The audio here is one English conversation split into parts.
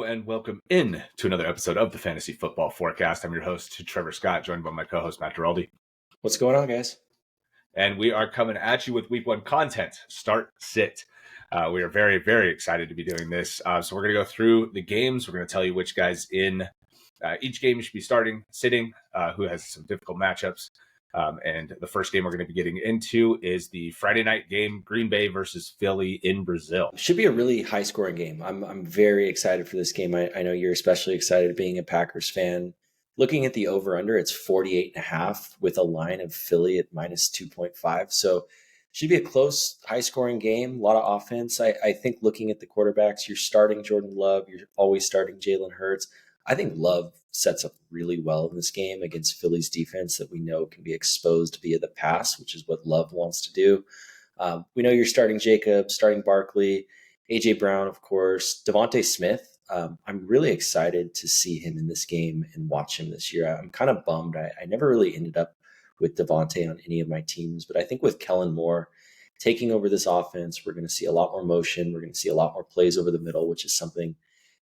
And welcome in to another episode of the Fantasy Football Forecast. I'm your host, Trevor Scott, joined by my co-host, Matt Giraldi. What's going on, guys? And we are coming at you with Week 1 content, start, sit. We are very, very excited to be doing this. So we're going to go through the games. We're going to tell you which guys in each game you should be starting, sitting, who has some difficult matchups. And the first game we're going to be getting into is the Friday night game, Green Bay versus Philly in Brazil. Should be a really high-scoring game. I'm very excited for this game. I know you're especially excited being a Packers fan. Looking at the over-under, it's 48.5 with a line of Philly at minus 2.5. So should be a close, high-scoring game, a lot of offense. I think looking at the quarterbacks, you're starting Jordan Love. You're always starting Jalen Hurts. I think Love sets up really well in this game against Philly's defense that we know can be exposed via the pass, which is what Love wants to do. We know you're starting Jacobs, starting Barkley, A.J. Brown, of course, DeVonta Smith. I'm really excited to see him in this game and watch him this year. I'm kind of bummed. I never really ended up with DeVonta on any of my teams, but I think with Kellen Moore taking over this offense, we're going to see a lot more motion. We're going to see a lot more plays over the middle, which is something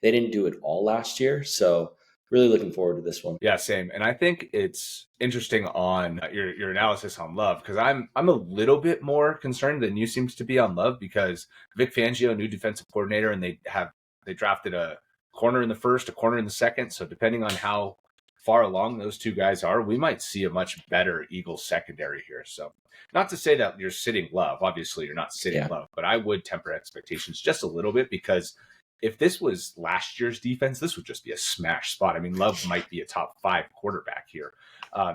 they didn't do it all last year. So really looking forward to this one. Yeah, same. And I think it's interesting on your analysis on Love, because I'm a little bit more concerned than you seems to be on Love, because Vic Fangio, new defensive coordinator, and they drafted a corner in the first, a corner in the second. So depending on how far along those two guys are, we might see a much better Eagles secondary here. So not to say that you're sitting Love. Obviously, you're not sitting Love, but I would temper expectations just a little bit, because if this was last year's defense, this would just be a smash spot. I mean, Love might be a top 5 quarterback here.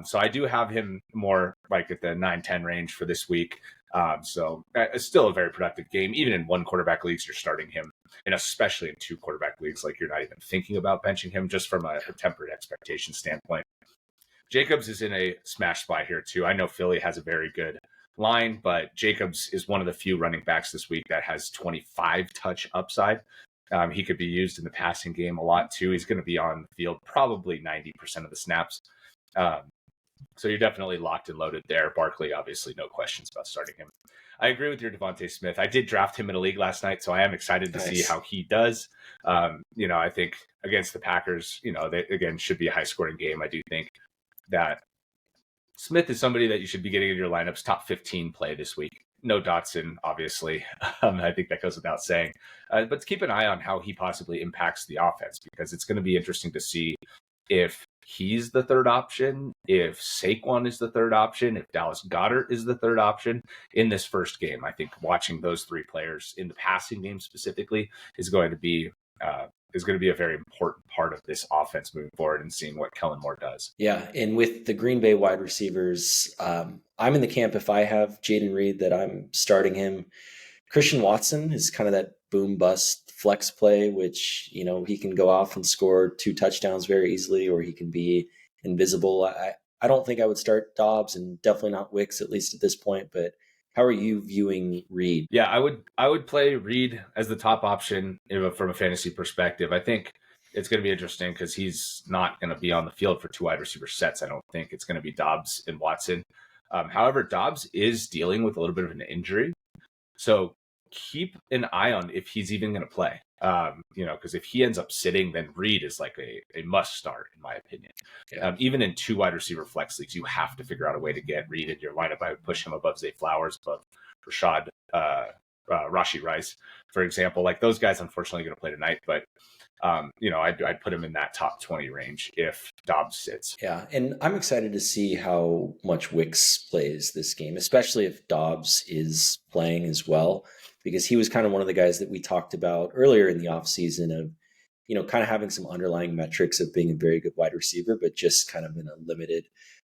So I do have him more like at the 9-10 range for this week. So it's still a very productive game. Even in one quarterback leagues, you're starting him. And especially in 2 quarterback leagues, like you're not even thinking about benching him, just from a tempered expectation standpoint. Jacobs is in a smash spot here too. I know Philly has a very good line, but Jacobs is one of the few running backs this week that has 25 touch upside. He could be used in the passing game a lot too. He's going to be on the field probably 90% of the snaps. So you're definitely locked and loaded there. Barkley, obviously, no questions about starting him. I agree with your DeVonta Smith. I did draft him in a league last night, so I am excited to see how he does. I think against the Packers, they, again, should be a high-scoring game. I do think that Smith is somebody that you should be getting in your lineups, top 15 play this week. No Dotson, obviously. I think that goes without saying. But keep an eye on how he possibly impacts the offense, because it's going to be interesting to see if he's the third option, if Saquon is the third option, if Dallas Goedert is the third option in this first game. I think watching those 3 players in the passing game specifically is going to be a very important part of this offense moving forward, and seeing what Kellen Moore does. Yeah, and with the Green Bay wide receivers, I'm in the camp, if I have Jayden Reed, that I'm starting him. Christian Watson is kind of that boom bust flex play, which, he can go off and score 2 touchdowns very easily, or he can be invisible. I don't think I would start Doubs, and definitely not Wicks, at least at this point, but how are you viewing Reed? Yeah, I would play Reed as the top option from a fantasy perspective. I think it's going to be interesting because he's not going to be on the field for 2 wide receiver sets. I don't think it's going to be Doubs and Watson. However, Doubs is dealing with a little bit of an injury, so keep an eye on if he's even going to play. Because if he ends up sitting, then Reed is like a must start, in my opinion. Yeah. Even in 2 wide receiver flex leagues, you have to figure out a way to get Reed in your lineup. I would push him above Zay Flowers, above Rashee Rice, for example. Like, those guys, unfortunately, going to play tonight, but I'd put him in that top 20 range if Doubs sits. Yeah, and I'm excited to see how much Wicks plays this game, especially if Doubs is playing as well, because he was kind of one of the guys that we talked about earlier in the offseason of, kind of having some underlying metrics of being a very good wide receiver, but just kind of in a limited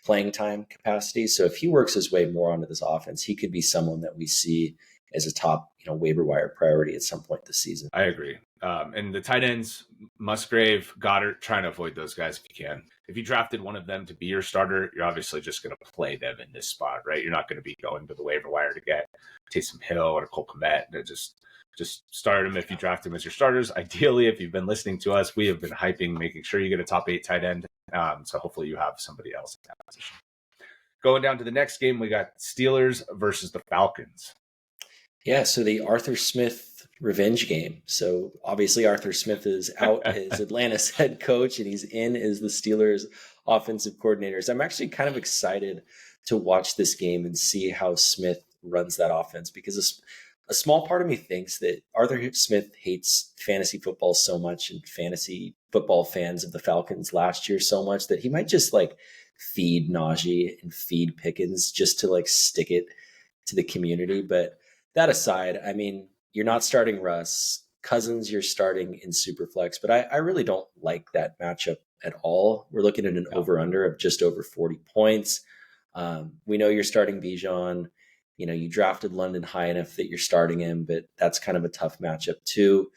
playing time capacity. So if he works his way more onto this offense, he could be someone that we see as a top, waiver wire priority at some point this season. I agree. And the tight ends, Musgrave, Goddard, trying to avoid those guys if you can. If you drafted one of them to be your starter, you're obviously just going to play them in this spot, right? You're not going to be going to the waiver wire to get Taysom Hill or Cole Kmet. Just start them if you draft them as your starters. Ideally, if you've been listening to us, we have been hyping, making sure you get a top 8 tight end. So hopefully you have somebody else in that position. Going down to the next game, we got Steelers versus the Falcons. Yeah, so the Arthur Smith revenge game. So obviously Arthur Smith is out as Atlanta's head coach, and he's in as the Steelers offensive coordinator. So I'm actually kind of excited to watch this game and see how Smith runs that offense, because a small part of me thinks that Arthur Smith hates fantasy football so much and fantasy football fans of the Falcons last year so much that he might just like feed Najee and feed Pickens just to like stick it to the community. But that aside, I mean, you're not starting Russ. Cousins, you're starting in SuperFlex, but I really don't like that matchup at all. We're looking at an over-under of just over 40 points. We know you're starting Bijan. You know, you drafted London high enough that you're starting him, but that's kind of a tough matchup too.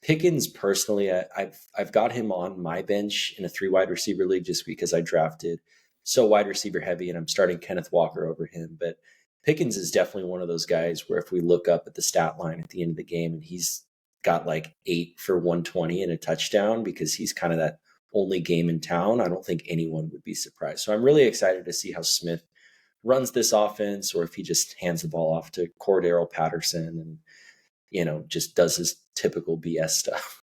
Pickens, personally, I've got him on my bench in a 3 wide receiver league just because I drafted so wide receiver heavy, and I'm starting Kenneth Walker over him. But Pickens is definitely one of those guys where if we look up at the stat line at the end of the game and he's got like 8 for 120 and a touchdown because he's kind of that only game in town, I don't think anyone would be surprised. So I'm really excited to see how Smith runs this offense, or if he just hands the ball off to Cordero Patterson and, you know, just does his typical BS stuff.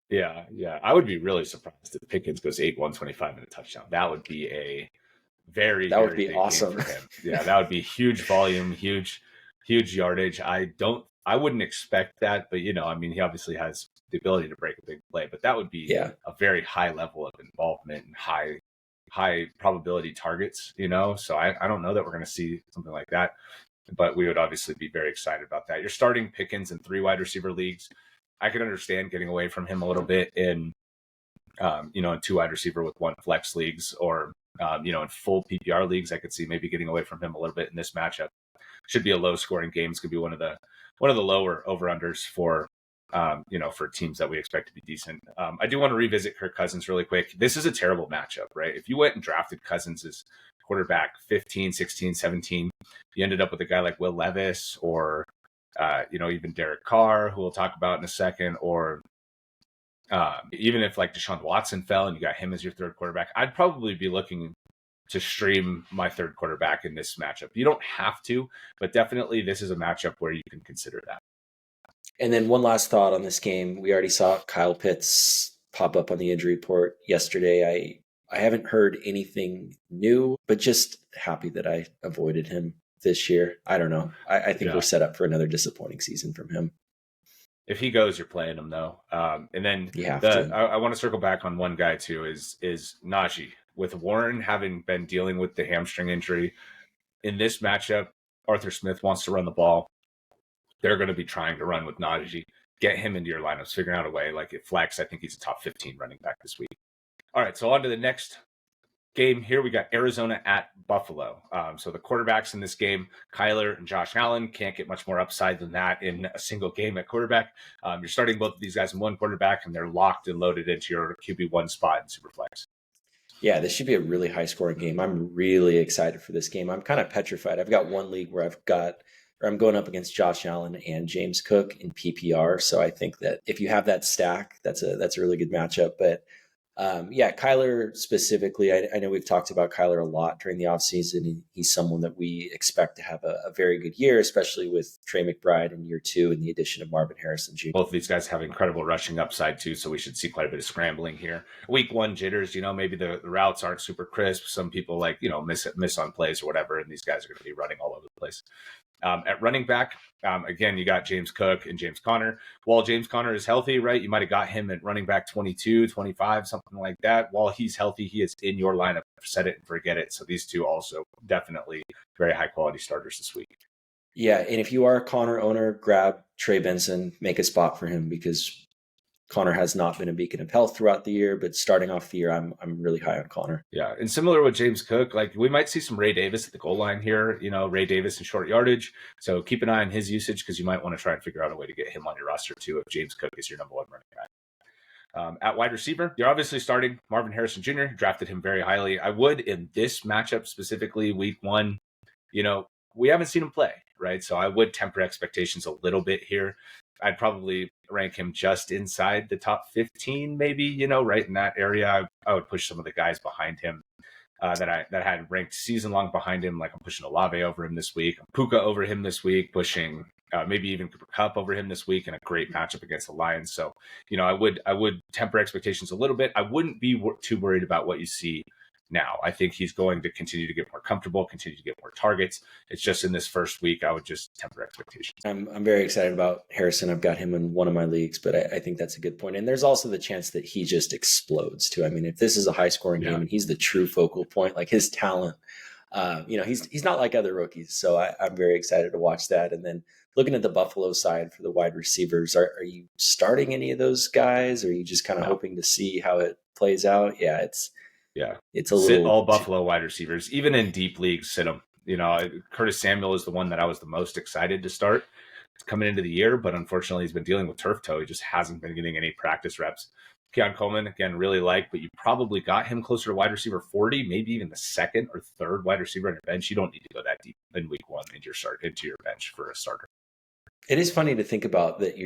Yeah. I would be really surprised if Pickens goes 8-125 and a touchdown. That would be a very be big awesome game for him. Yeah, that would be huge volume, huge yardage. I wouldn't expect that, but you know, I mean, he obviously has the ability to break a big play, but that would be a very high level of involvement and high probability targets, you know. So I don't know that we're going to see something like that, but we would obviously be very excited about that. You're starting Pickens in 3 wide receiver leagues. I can understand getting away from him a little bit in in 2 wide receiver with 1 flex leagues, or in full PPR leagues. I could see maybe getting away from him a little bit in this matchup. Should be a low scoring game. It's going to be one of the lower over unders for for teams that we expect to be decent. I do want to revisit Kirk Cousins really quick. This is a terrible matchup, right? If you went and drafted Cousins as quarterback 15, 16, 17, you ended up with a guy like Will Levis, or even Derek Carr, who we'll talk about in a second, or even if like Deshaun Watson fell and you got him as your 3rd quarterback, I'd probably be looking to stream my 3rd quarterback in this matchup. You don't have to, but definitely this is a matchup where you can consider that. And then one last thought on this game. We already saw Kyle Pitts pop up on the injury report yesterday. I haven't heard anything new, but just happy that I avoided him this year. I don't know. I think we're set up for another disappointing season from him. If he goes, you're playing him though. And then you have to. I want to circle back on one guy too, is Najee. With Warren having been dealing with the hamstring injury, in this matchup, Arthur Smith wants to run the ball. They're going to be trying to run with Najee. Get him into your lineups, figuring out a way. Like at flex, I think he's a top 15 running back this week. All right, so on to the next game here. We got Arizona at Buffalo. So the quarterbacks in this game, Kyler and Josh Allen, can't get much more upside than that in a single game at quarterback. You're starting both of these guys in 1 quarterback, and they're locked and loaded into your QB1 spot in SuperFlex. Yeah, this should be a really high-scoring game. I'm really excited for this game. I'm kind of petrified. I've got one league where I'm going up against Josh Allen and James Cook in PPR. So I think that if you have that stack, that's a really good matchup. But Kyler specifically, I know we've talked about Kyler a lot during the offseason. He's someone that we expect to have a very good year, especially with Trey McBride in year 2 and the addition of Marvin Harrison Jr. Both of these guys have incredible rushing upside too, so we should see quite a bit of scrambling here. Week 1 jitters, maybe the routes aren't super crisp. Some people miss on plays or whatever, and these guys are going to be running all over the place. At running back, again, you got James Cook and James Conner. While James Conner is healthy, right, you might have got him at running back 22, 25, something like that. While he's healthy, he is in your lineup. Set it and forget it. So these two also definitely very high-quality starters this week. Yeah, and if you are a Conner owner, grab Trey Benson, make a spot for him, because Conner has not been a beacon of health throughout the year, but starting off the year, I'm really high on Conner. Yeah, and similar with James Cook, like we might see some Ray Davis at the goal line here. Ray Davis in short yardage. So keep an eye on his usage, because you might want to try and figure out a way to get him on your roster too if James Cook is your number 1 running back. At wide receiver, you're obviously starting Marvin Harrison Jr. Drafted him very highly. I would in this matchup specifically, week 1. We haven't seen him play, right? So I would temper expectations a little bit here. I'd probably rank him just inside the top 15, maybe, right in that area. I would push some of the guys behind him that I had ranked season long behind him. Like I'm pushing Olave over him this week, Puka over him this week, pushing maybe even Cooper Kupp over him this week, and a great matchup against the Lions. So, I would temper expectations a little bit. I wouldn't be too worried about what you see now. I think he's going to continue to get more comfortable, continue to get more targets. It's just in this first week, I would just temper expectations. I'm very excited about Harrison. I've got him in one of my leagues, but I think that's a good point. And there's also the chance that he just explodes too. I mean, if this is a high scoring game and he's the true focal point, like his talent, he's not like other rookies. So I'm very excited to watch that. And then looking at the Buffalo side for the wide receivers, are you starting any of those guys? Or are you just kind of hoping to see how it plays out? It's a sit all Buffalo wide receivers, even in deep leagues. Sit them. Curtis Samuel is the one that I was the most excited to start coming into the year, but unfortunately, he's been dealing with turf toe. He just hasn't been getting any practice reps. Keon Coleman, again, really but you probably got him closer to wide receiver 40, maybe even the second or third wide receiver on your bench. You don't need to go that deep in week one into your bench for a starter. It is funny to think about that.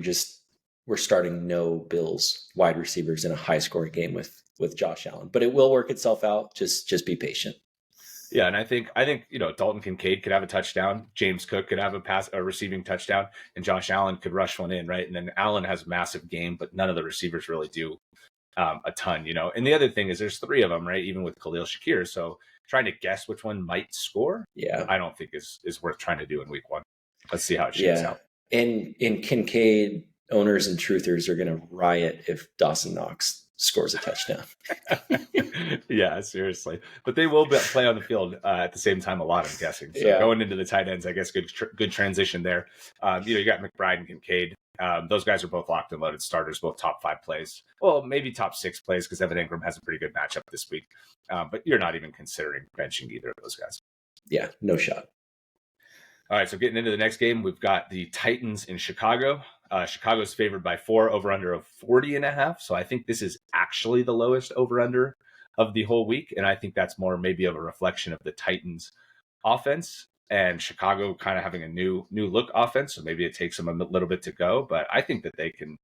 We're starting no Bills wide receivers in a high scoring game with Josh Allen, but it will work itself out. Just be patient. Yeah, and I think Dalton Kincaid could have a touchdown, James Cook could have a receiving touchdown, and Josh Allen could rush one in, right? And then Allen has a massive game, but none of the receivers really do a ton, And the other thing is there's three of them, right? Even with Khalil Shakir, so trying to guess which one might score, I don't think is worth trying to do in week one. Let's see how it shakes out. And in Kincaid, owners and truthers are going to riot if Dawson Knox scores a touchdown. Yeah, seriously. But they will play on the field at the same time a lot, I'm guessing. So going into the tight ends, I guess good transition there. You got McBride and Kincaid. Those guys are both locked and loaded starters, both top 5 plays. Well, maybe top 6 plays because Evan Ingram has a pretty good matchup this week. But you're not even considering benching either of those guys. Yeah, no shot. All right, so getting into the next game, we've got the Titans in Chicago. Chicago's favored by 4, over-under of 40.5. So I think this is actually the lowest over-under of the whole week. And I think that's more maybe of a reflection of the Titans offense and Chicago kind of having a new look offense. So maybe it takes them a little bit to go. But I think that they can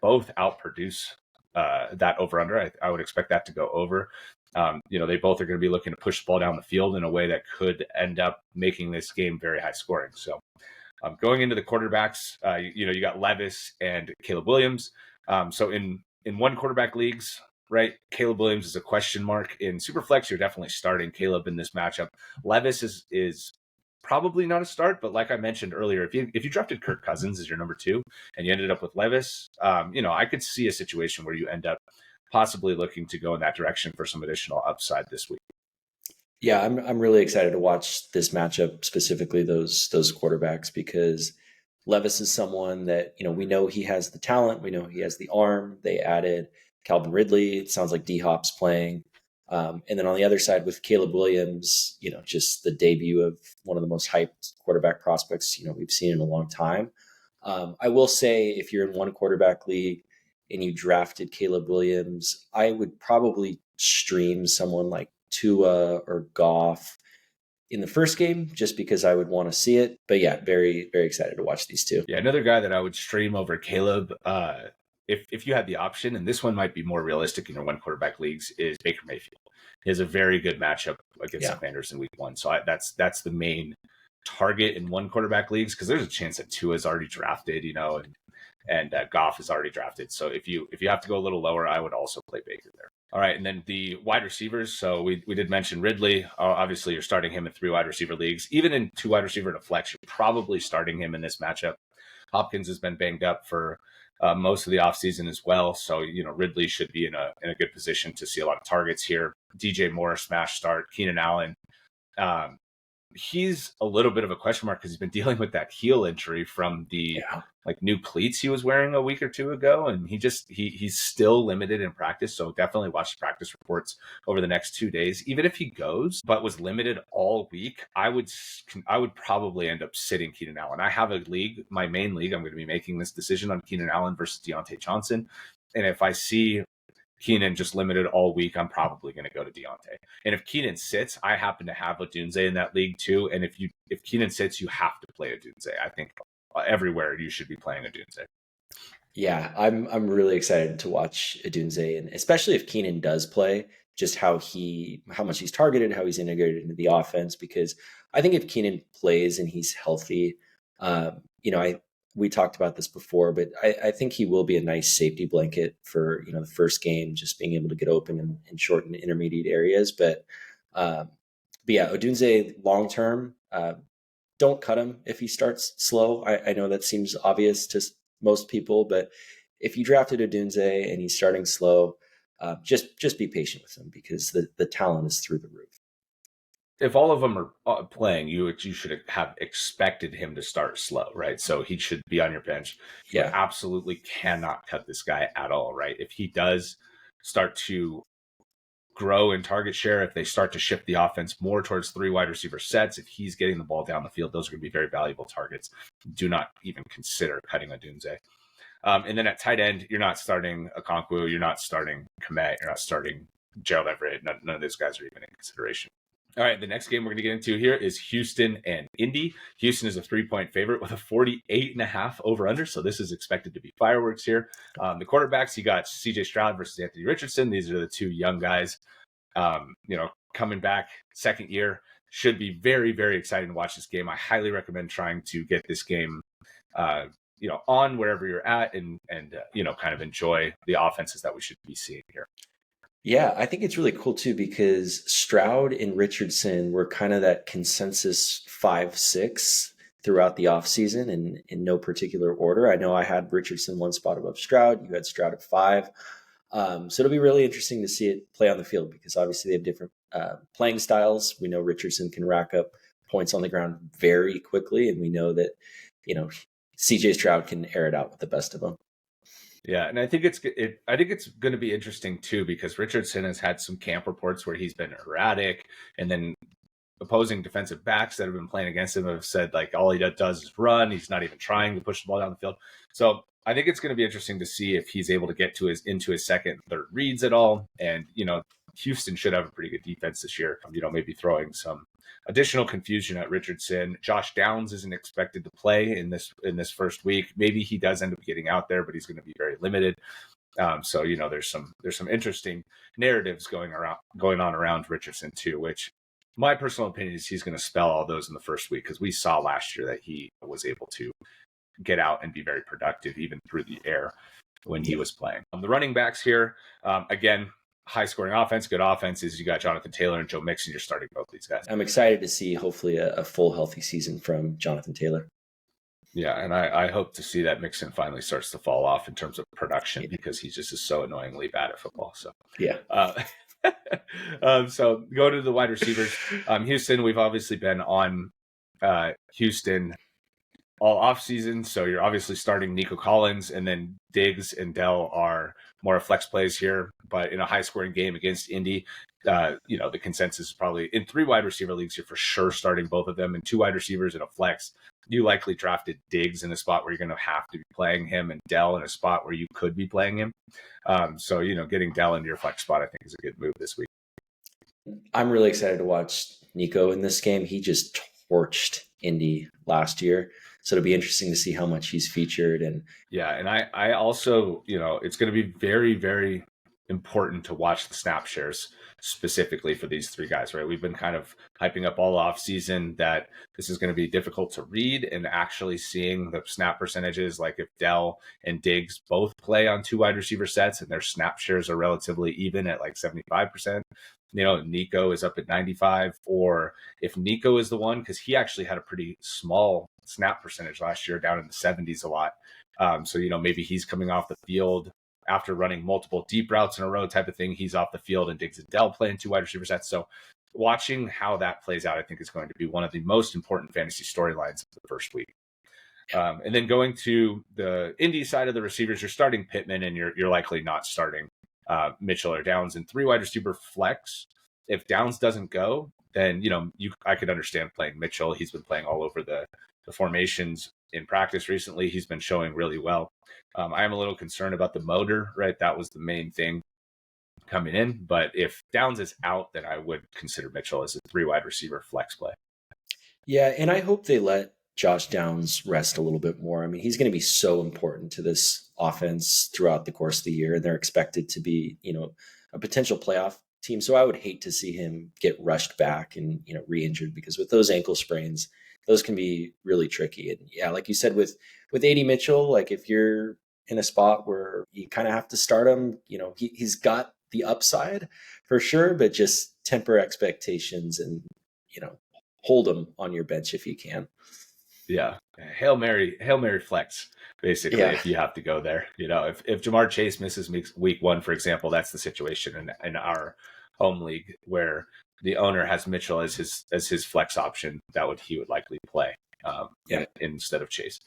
both outproduce that over-under. I would expect that to go over. They both are going to be looking to push the ball down the field in a way that could end up making this game very high scoring. So going into the quarterbacks, you got Levis and Caleb Williams. So in one quarterback leagues, right, Caleb Williams is a question mark. In SuperFlex, you're definitely starting Caleb in this matchup. Levis is probably not a start, but like I mentioned earlier, if you drafted Kirk Cousins as your number 2 and you ended up with Levis, I could see a situation where you end up possibly looking to go in that direction for some additional upside this week. Yeah, I'm really excited to watch this matchup, specifically those quarterbacks, because Levis is someone that, we know he has the talent. We know he has the arm. They added Calvin Ridley. It sounds like D-Hop's playing. And then on the other side with Caleb Williams, just the debut of one of the most hyped quarterback prospects, we've seen in a long time. I will say if you're in one quarterback league and you drafted Caleb Williams, I would probably stream someone like Tua or Goff in the first game just because I would want to see it. But yeah, very, very excited to watch these two. Yeah, another guy that I would stream over Caleb, if you had the option, and this one might be more realistic in your one quarterback leagues, is Baker Mayfield. He has a very good matchup against the Commanders in week 1. So that's the main target in one quarterback leagues, because there's a chance that Tua is already drafted, and Goff is already drafted. So if you have to go a little lower, I would also play Baker there. All right, and then the wide receivers. So we did mention Ridley. Obviously, you're starting him in 3 wide receiver leagues. Even in 2 wide receiver and a flex, you're probably starting him in this matchup. Hopkins has been banged up for most of the offseason as well. So, Ridley should be in a good position to see a lot of targets here. DJ Moore, smash start. Keenan Allen. He's a little bit of a question mark because he's been dealing with that heel injury from the new cleats he was wearing a week or 2 ago. And he's still limited in practice. So definitely watch the practice reports over the next 2 days. Even if he goes, but was limited all week, I would probably end up sitting Keenan Allen. I have a league, my main league. I'm going to be making this decision on Keenan Allen versus Deontay Johnson. And if I see Keenan just limited all week, I'm probably going to go to Deontay. And if Keenan sits, I happen to have Odunze in that league too. And if Keenan sits, you have to play Odunze. I think everywhere you should be playing Odunze. Yeah, I'm really excited to watch Odunze, and especially if Keenan does play, just how much he's targeted, how he's integrated into the offense. Because I think if Keenan plays and he's healthy, we talked about this before, but I think he will be a nice safety blanket for, the first game, just being able to get open in short and intermediate areas. But yeah, Odunze long term, don't cut him if he starts slow. I know that seems obvious to most people, but if you drafted Odunze and he's starting slow, just be patient with him because the talent is through the roof. If all of them are playing, you should have expected him to start slow, right? So he should be on your bench. You absolutely cannot cut this guy at all, right? If he does start to grow in target share, if they start to shift the offense more towards 3 wide receiver sets, if he's getting the ball down the field, those are going to be very valuable targets. Do not even consider cutting Odunze. And then at tight end, you're not starting Okonkwo, you're not starting Kmet, you're not starting Gerald Everett. None of those guys are even in consideration. All right, the next game we're going to get into here is Houston and Indy. Houston is a 3-point favorite with a 48.5 over-under, so this is expected to be fireworks here. The quarterbacks, you got C.J. Stroud versus Anthony Richardson. These are the two young guys, coming back second year. Should be very, very exciting to watch this game. I highly recommend trying to get this game on wherever you're at and kind of enjoy the offenses that we should be seeing here. Yeah, I think it's really cool too because Stroud and Richardson were kind of that consensus 5-6 throughout the offseason and in no particular order. I know I had Richardson one spot above Stroud. You had Stroud at 5. So it'll be really interesting to see it play on the field because obviously they have different playing styles. We know Richardson can rack up points on the ground very quickly, and we know that, CJ Stroud can air it out with the best of them. Yeah, and I think it's going to be interesting too because Richardson has had some camp reports where he's been erratic, and then opposing defensive backs that have been playing against him have said like all he does is run. He's not even trying to push the ball down the field. So I think it's going to be interesting to see if he's able to get into his second, third reads at all. And Houston should have a pretty good defense this year. Maybe throwing some additional confusion at Richardson. Josh Downs isn't expected to play in this first week. Maybe he does end up getting out there, but he's going to be very limited. So there's some interesting narratives going on around Richardson too, which my personal opinion is he's going to spell all those in the first week because we saw last year that he was able to get out and be very productive even through the air when he was playing. The running backs here, again, high scoring offense, good offenses. You got Jonathan Taylor and Joe Mixon. You're starting both these guys. I'm excited to see hopefully a full healthy season from Jonathan Taylor. Yeah, and I hope to see that Mixon finally starts to fall off in terms of production because he just is so annoyingly bad at football. So yeah. So go to the wide receivers. Houston, we've obviously been on Houston all offseason. So you're obviously starting Nico Collins, and then Diggs and Dell are more flex plays here. But in a high scoring game against Indy, the consensus is probably in 3 wide receiver leagues, you're for sure starting both of them. And 2 wide receivers in a flex, you likely drafted Diggs in a spot where you're going to have to be playing him, and Dell in a spot where you could be playing him. So getting Dell into your flex spot, I think, is a good move this week. I'm really excited to watch Nico in this game. He just torched Indy last year. So it'll be interesting to see how much he's featured. And I also, it's going to be very, very important to watch the snap shares specifically for these 3 guys, right? We've been kind of hyping up all off season that this is going to be difficult to read, and actually seeing the snap percentages, like if Dell and Diggs both play on 2 wide receiver sets and their snap shares are relatively even at like 75%, Nico is up at 95, or if Nico is the one, because he actually had a pretty small snap percentage last year, down in the 70s a lot. So maybe he's coming off the field after running multiple deep routes in a row type of thing. He's off the field, and Diggs and Dell playing 2 wide receiver sets. So watching how that plays out, I think, is going to be one of the most important fantasy storylines of the first week. And then going to the Indy side of the receivers, you're starting Pittman, and you're likely not starting Mitchell or Downs in 3 wide receiver flex. If Downs doesn't go, then I could understand playing Mitchell. He's been playing all over the formations in practice recently. He's been showing really well. I am a little concerned about the motor, right? That was the main thing coming in. But if Downs is out, then I would consider Mitchell as a 3 wide receiver flex play. Yeah, and I hope they let Josh Downs rest a little bit more. I mean, he's going to be so important to this offense throughout the course of the year. And they're expected to be, a potential playoff team. So I would hate to see him get rushed back and, re-injured, because with those ankle sprains, those can be really tricky. And yeah, like you said, with AD Mitchell, like if you're in a spot where you kind of have to start him, he's got the upside for sure, but just temper expectations and, hold him on your bench if you can. Yeah. Hail Mary flex, basically, Yeah. if you have to go there. If Jamar Chase misses week 1, for example, that's the situation in our home league where the owner has Mitchell as his flex option. He would likely play instead of Chase.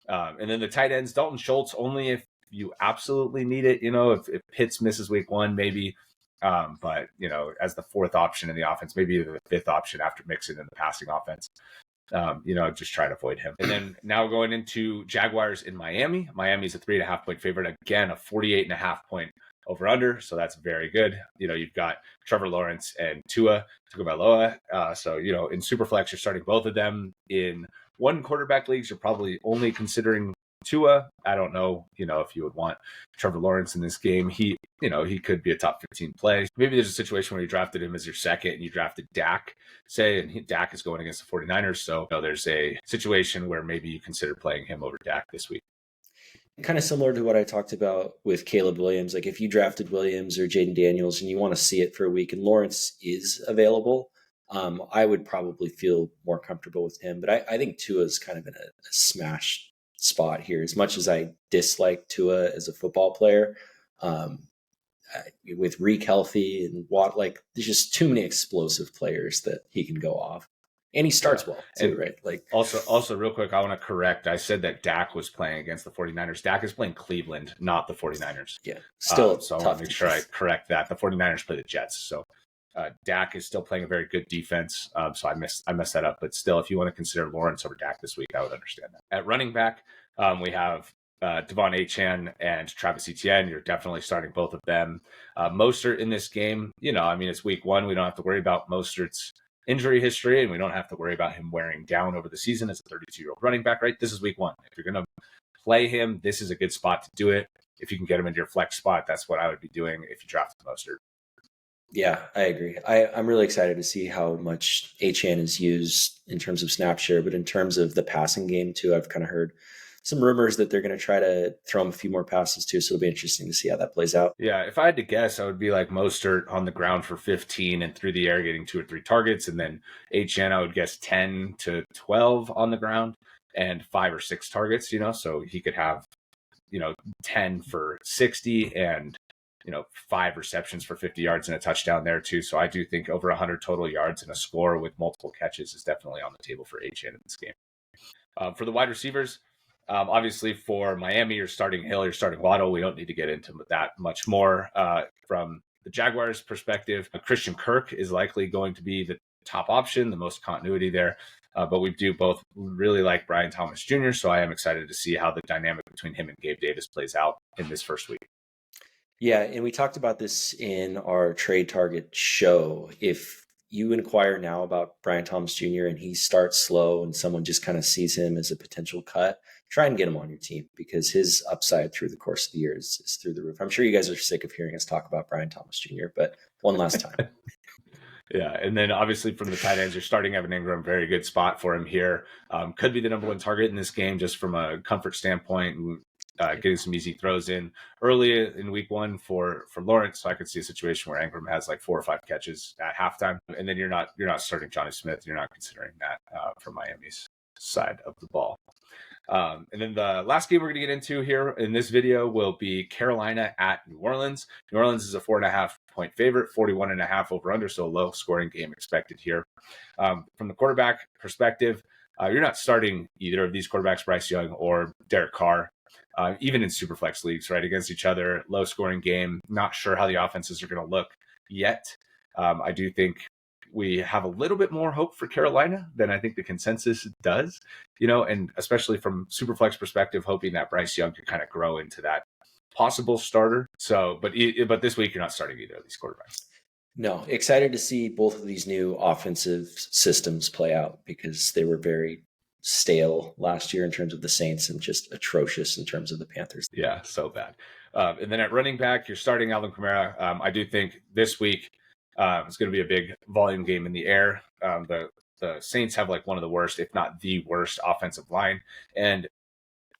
And then the tight ends, Dalton Schultz, only if you absolutely need it. If Pitts misses week 1, maybe. But as the 4th option in the offense, maybe the 5th option after Mixon in the passing offense. Just try to avoid him. And then now going into Jaguars in Miami. Miami's a 3.5 point favorite. Again, a 48.5 point over under. So that's very good. You've got Trevor Lawrence and Tua Tagovailoa. So, in Superflex, you're starting both of them. In one quarterback leagues, you're probably only considering Tua. I don't know, if you would want Trevor Lawrence in this game. He could be a top 15 play. Maybe there's a situation where you drafted him as your second and you drafted Dak, say, and Dak is going against the 49ers. So there's a situation where maybe you consider playing him over Dak this week. Kind of similar to what I talked about with Caleb Williams. Like if you drafted Williams or Jaden Daniels and you want to see it for a week and Lawrence is available, I would probably feel more comfortable with him. But I think Tua is kind of in a smash spot here. As much as I dislike Tua as a football player, with Reek healthy and Watt, like there's just too many explosive players that he can go off. And he starts well too, right? Like also real quick, I want to correct. I said that Dak was playing against the 49ers. Dak is playing Cleveland, not the 49ers. Yeah. Still so I want to make sure I correct that. The 49ers play the Jets. So Dak is still playing a very good defense. So I messed that up. But still, if you want to consider Lawrence over Dak this week, I would understand that. At running back, we have Devon Achane and Travis Etienne. You're definitely starting both of them. Mostert in this game, it's week 1. We don't have to worry about Mostert's injury history, and we don't have to worry about him wearing down over the season as a 32-year-old running back, right? This is week 1. If you're going to play him, this is a good spot to do it. If you can get him into your flex spot, that's what I would be doing if you drafted Mostert. Yeah, I agree. I'm really excited to see how much Achane is used in terms of snap share, but in terms of the passing game too, I've kind of heard some rumors that they're going to try to throw him a few more passes too. So it'll be interesting to see how that plays out. Yeah, if I had to guess, I would be like Mostert on the ground for 15 and through the air getting 2 or 3 targets. And then Achane, I would guess 10 to 12 on the ground and 5 or 6 targets, so he could have, 10 for 60 and, 5 receptions for 50 yards and a touchdown there too. So I do think over 100 total yards and a score with multiple catches is definitely on the table for Achane in this game. For the wide receivers, obviously for Miami, you're starting Hill, you're starting Waddle. We don't need to get into that much more. From the Jaguars' perspective, Christian Kirk is likely going to be the top option, the most continuity there. But we do both really like Brian Thomas Jr., so I am excited to see how the dynamic between him and Gabe Davis plays out in this first week. Yeah, and we talked about this in our trade target show. If you inquire now about Brian Thomas Jr. and he starts slow and someone just kind of sees him as a potential cut, try and get him on your team because his upside through the course of the year is through the roof. I'm sure you guys are sick of hearing us talk about Brian Thomas Jr., but one last time. Yeah, and then obviously from the tight ends, you're starting Evan Ingram, very good spot for him here. Could be the number 1 target in this game just from a comfort standpoint, getting some easy throws in early in week 1 for Lawrence. So I could see a situation where Ingram has like 4 or 5 catches at halftime, and then you're not starting Johnny Smith. You're not considering that from Miami's side of the ball. And then the last game we're going to get into here in this video will be Carolina at New Orleans. New Orleans is a 4.5 point favorite, 41.5 over under, so a low scoring game expected here. From the quarterback perspective, you're not starting either of these quarterbacks, Bryce Young or Derek Carr. Even in Superflex leagues, right, against each other, low scoring game. Not sure how the offenses are going to look yet. I do think we have a little bit more hope for Carolina than I think the consensus does, and especially from Superflex perspective, hoping that Bryce Young could kind of grow into that possible starter. So, but this week you're not starting either of these quarterbacks. No, excited to see both of these new offensive systems play out because they were very stale last year in terms of the Saints and just atrocious in terms of the Panthers. Yeah, so bad. And then at running back, you're starting Alvin Kamara. I do think this week It's going to be a big volume game in the air. The Saints have like one of the worst, if not the worst, offensive line, and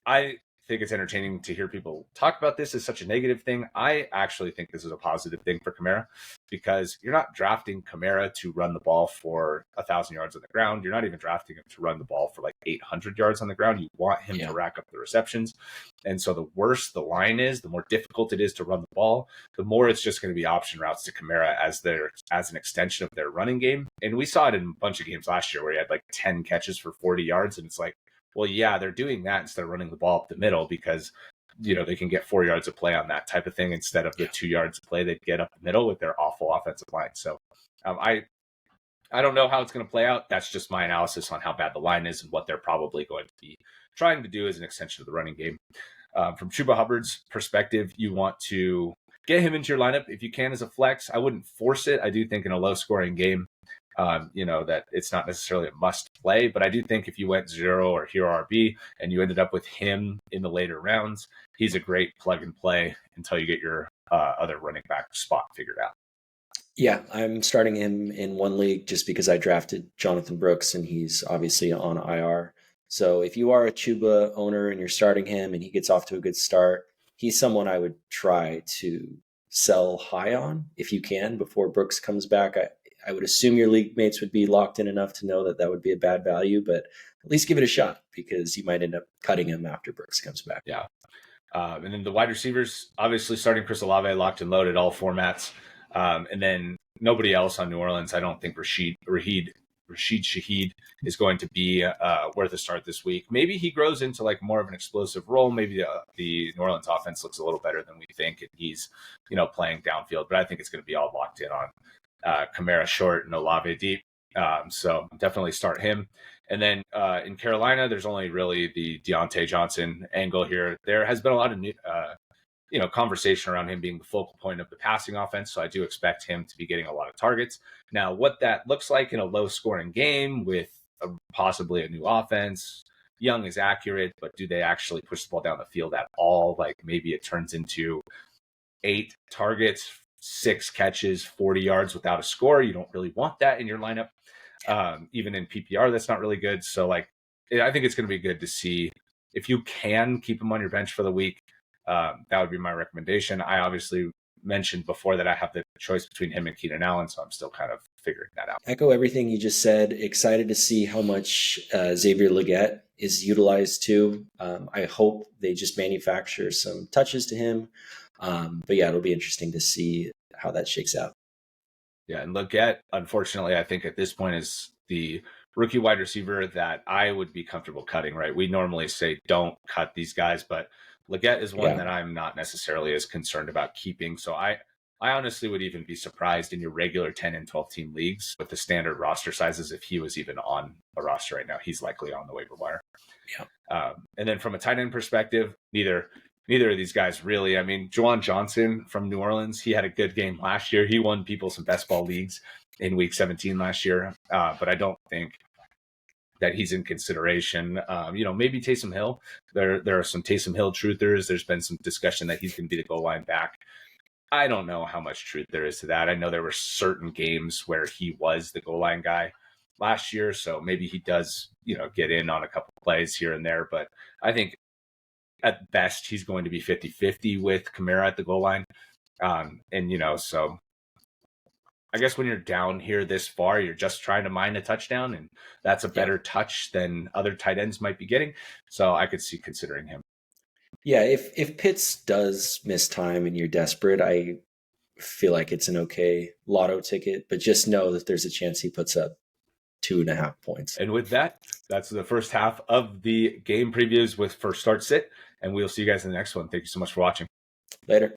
I think it's entertaining to hear people talk about this as such a negative thing. I actually think this is a positive thing for Kamara, because you're not drafting Kamara to run the ball for 1,000 yards on the ground. You're not even drafting him to run the ball for like 800 yards on the ground. You want him to rack up the receptions. And so the worse the line is, the more difficult it is to run the ball, the more it's just going to be option routes to Kamara as an extension of their running game. And we saw it in a bunch of games last year where he had like 10 catches for 40 yards. And it's like, well, yeah, they're doing that instead of running the ball up the middle, because, they can get 4 yards of play on that type of thing instead of the 2 yards of play they'd get up the middle with their awful offensive line. So I don't know how it's going to play out. That's just my analysis on how bad the line is and what they're probably going to be trying to do as an extension of the running game. From Chuba Hubbard's perspective, you want to get him into your lineup if you can as a flex. I wouldn't force it. I do think in a low-scoring game, that it's not necessarily a must play, but I do think if you went 0 or hero RB and you ended up with him in the later rounds, he's a great plug and play until you get your other running back spot figured out. Yeah, I'm starting him in one league just because I drafted Jonathan Brooks and he's obviously on IR. So if you are a Chuba owner and you're starting him and he gets off to a good start, he's someone I would try to sell high on if you can before Brooks comes back. I would assume your league mates would be locked in enough to know that would be a bad value, but at least give it a shot because you might end up cutting him after Brooks comes back. Yeah. And then the wide receivers, obviously starting Chris Olave locked and loaded, all formats. And then nobody else on New Orleans. I don't think Rashid Shaheed is going to be worth a start this week. Maybe he grows into like more of an explosive role. Maybe the New Orleans offense looks a little better than we think, and he's playing downfield. But I think it's going to be all locked in on Kamara short and Olave deep. So definitely start him. And then in Carolina, there's only really the Deontay Johnson angle here. There has been a lot of conversation around him being the focal point of the passing offense. So I do expect him to be getting a lot of targets. Now, what that looks like in a low scoring game with possibly a new offense, Young is accurate, but do they actually push the ball down the field at all? Like maybe it turns into 8 targets, 6 catches, 40 yards without a score. You don't really want that in your lineup. Even in PPR, that's not really good. So I think it's going to be good to see if you can keep him on your bench for the week. That would be my recommendation. I obviously mentioned before that I have the choice between him and Keenan Allen, so I'm still kind of figuring that out. Echo everything you just said. Excited to see how much Xavier Legette is utilized too. I hope they just manufacture some touches to him. But yeah, it'll be interesting to see how that shakes out. Yeah, and Legette, unfortunately, I think at this point is the rookie wide receiver that I would be comfortable cutting, right? We normally say don't cut these guys, but Legette is one that I'm not necessarily as concerned about keeping. So I honestly would even be surprised in your regular 10 and 12 team leagues with the standard roster sizes if he was even on a roster right now. He's likely on the waiver wire. Yeah. And then from a tight end perspective, neither of these guys really. I mean, Juwan Johnson from New Orleans, he had a good game last year. He won people some best ball leagues in week 17 last year. But I don't think that he's in consideration. Maybe Taysom Hill. There are some Taysom Hill truthers. There's been some discussion that he's going to be the goal line back. I don't know how much truth there is to that. I know there were certain games where he was the goal line guy last year, so maybe he does, get in on a couple of plays here and there. But I think at best he's going to be 50-50 with Kamara at the goal line. So I guess when you're down here this far, you're just trying to mine a touchdown, and that's a better touch than other tight ends might be getting. So I could see considering him. Yeah, if Pitts does miss time and you're desperate, I feel like it's an okay lotto ticket, but just know that there's a chance he puts up 2.5 points. And with that, that's the first half of the game previews with First Start Sit, and we'll see you guys in the next one. Thank you so much for watching. Later.